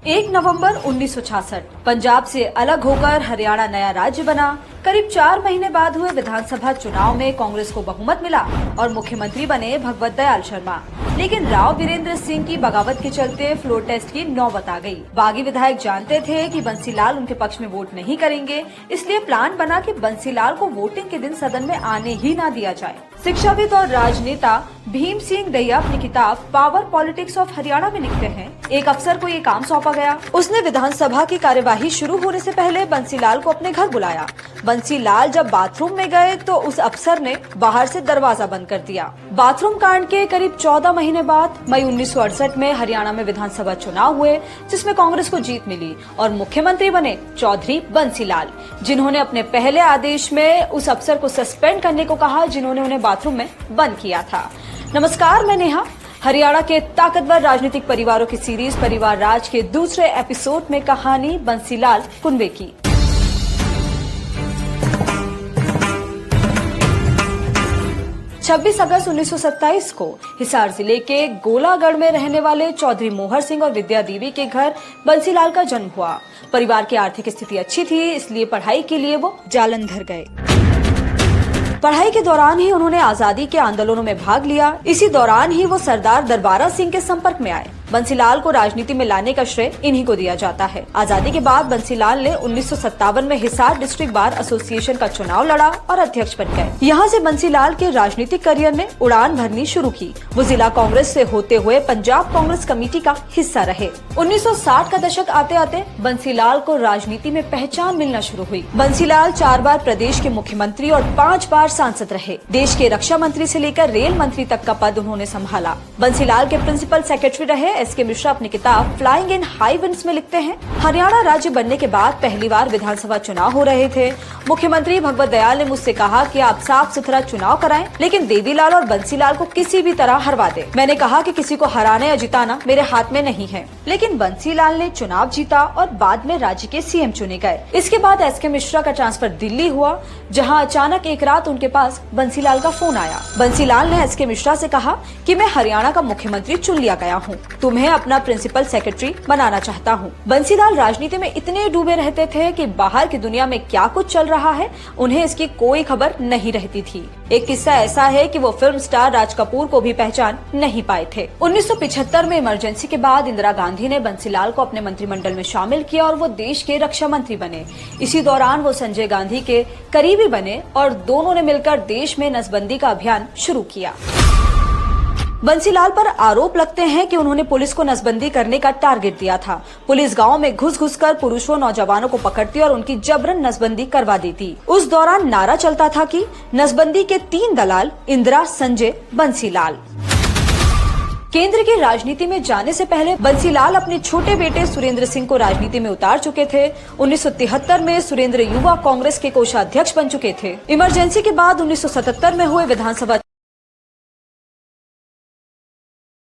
1 नवंबर 1966 पंजाब से अलग होकर हरियाणा नया राज्य बना। करीब 4 महीने बाद हुए विधानसभा चुनाव में कांग्रेस को बहुमत मिला और मुख्यमंत्री बने भगवत दयाल शर्मा। लेकिन राव वीरेंद्र सिंह की बगावत के चलते फ्लोर टेस्ट की नौबत आ गई। बागी विधायक जानते थे कि बंसीलाल उनके पक्ष में वोट नहीं करेंगे, इसलिए प्लान बना कि बंसीलाल को वोटिंग के दिन सदन में आने ही ना दिया जाए। शिक्षाविद और राजनेता भीम सिंह दहिया अपनी किताब पावर पॉलिटिक्स ऑफ हरियाणा में लिखते हैं, एक अफसर को ये काम सौंपा गया। उसने विधानसभा की कार्यवाही शुरू होने से पहले बंसीलाल को अपने घर बुलाया। बंसीलाल जब बाथरूम में गए तो उस अफसर ने बाहर से दरवाजा बंद कर दिया। बाथरूम कांड के करीब 14 महीने बाद मई 1968 में हरियाणा में विधानसभा चुनाव हुए, जिसमें कांग्रेस को जीत मिली और मुख्यमंत्री बने चौधरी बंसीलाल, जिन्होंने अपने पहले आदेश में उस अफसर को सस्पेंड करने को कहा जिन्होंने उन्हें बाथरूम में बंद किया था। नमस्कार, मैं नेहा। हरियाणा के ताकतवर राजनीतिक परिवारों की सीरीज परिवार राज के दूसरे एपिसोड में कहानी बंसीलाल कुनबे की। छब्बीस अगस्त 1927 को हिसार जिले के गोलागढ़ में रहने वाले चौधरी मोहर सिंह और विद्या देवी के घर बंसीलाल का जन्म हुआ। परिवार की आर्थिक स्थिति अच्छी थी, इसलिए पढ़ाई के लिए वो जालंधर गए। पढ़ाई के दौरान ही उन्होंने आजादी के आंदोलनों में भाग लिया। इसी दौरान ही वो सरदार दरबारा सिंह के संपर्क में आए। बंसीलाल को राजनीति में लाने का श्रेय इन्हीं को दिया जाता है। आजादी के बाद बंसीलाल ने 1957 में हिसार डिस्ट्रिक्ट बार एसोसिएशन का चुनाव लड़ा और अध्यक्ष बन गए। यहाँ से बंसीलाल के राजनीतिक करियर ने उड़ान भरनी शुरू की। वो जिला कांग्रेस से होते हुए पंजाब कांग्रेस कमेटी का हिस्सा रहे। 1960 का दशक आते आते बंसीलाल को राजनीति में पहचान मिलना शुरू हुई। बंसीलाल 4 बार प्रदेश के मुख्यमंत्री और 5 बार सांसद रहे। देश के रक्षा मंत्री से लेकर रेल मंत्री तक का पद उन्होंने संभाला। बंसीलाल के प्रिंसिपल सेक्रेटरी रहे। एस.के. मिश्रा अपनी किताब फ्लाइंग इन हाई विंड्स में लिखते हैं, हरियाणा राज्य बनने के बाद पहली बार विधानसभा चुनाव हो रहे थे। मुख्यमंत्री भगवत दयाल ने मुझसे कहा कि आप साफ सुथरा चुनाव कराएं, लेकिन देवीलाल और बंसीलाल को किसी भी तरह हरवा दे। मैंने कहा कि किसी को हराना या जिताना मेरे हाथ में नहीं है। लेकिन बंसीलाल ने चुनाव जीता और बाद में राज्य के सीएम चुने गए। इसके बाद एस.के. मिश्रा का ट्रांसफर दिल्ली हुआ, जहाँ अचानक एक रात उनके पास बंसीलाल का फोन आया। बंसीलाल ने एस.के. मिश्रा से कहा कि मैं हरियाणा का मुख्यमंत्री चुन लिया गया हूँ, तुम्हें अपना प्रिंसिपल सेक्रेटरी बनाना चाहता हूँ। बंसीलाल राजनीति में इतने डूबे रहते थे कि बाहर की दुनिया में क्या कुछ चल रहा है उन्हें इसकी कोई खबर नहीं रहती थी। एक किस्सा ऐसा है कि वो फिल्म स्टार राज कपूर को भी पहचान नहीं पाए थे। 1975 में इमरजेंसी के बाद इंदिरा गांधी ने बंसीलाल को अपने मंत्रिमंडल में शामिल किया और वो देश के रक्षा मंत्री बने। इसी दौरान वो संजय गांधी के करीबी बने और दोनों ने मिलकर देश में नसबंदी का अभियान शुरू किया। बंसीलाल पर आरोप लगते हैं कि उन्होंने पुलिस को नसबंदी करने का टारगेट दिया था। पुलिस गांव में घुस कर पुरुषों नौजवानों को पकड़ती और उनकी जबरन नसबंदी करवा देती। उस दौरान नारा चलता था कि नसबंदी के 3 दलाल इंदिरा, संजय, बंसीलाल। केंद्र की राजनीति में जाने से पहले बंसीलाल अपने छोटे बेटे सुरेंद्र सिंह को राजनीति में उतार चुके थे। 1973 में सुरेंद्र युवा कांग्रेस के कोषाध्यक्ष बन चुके थे। इमरजेंसी के बाद 1977 में हुए विधानसभा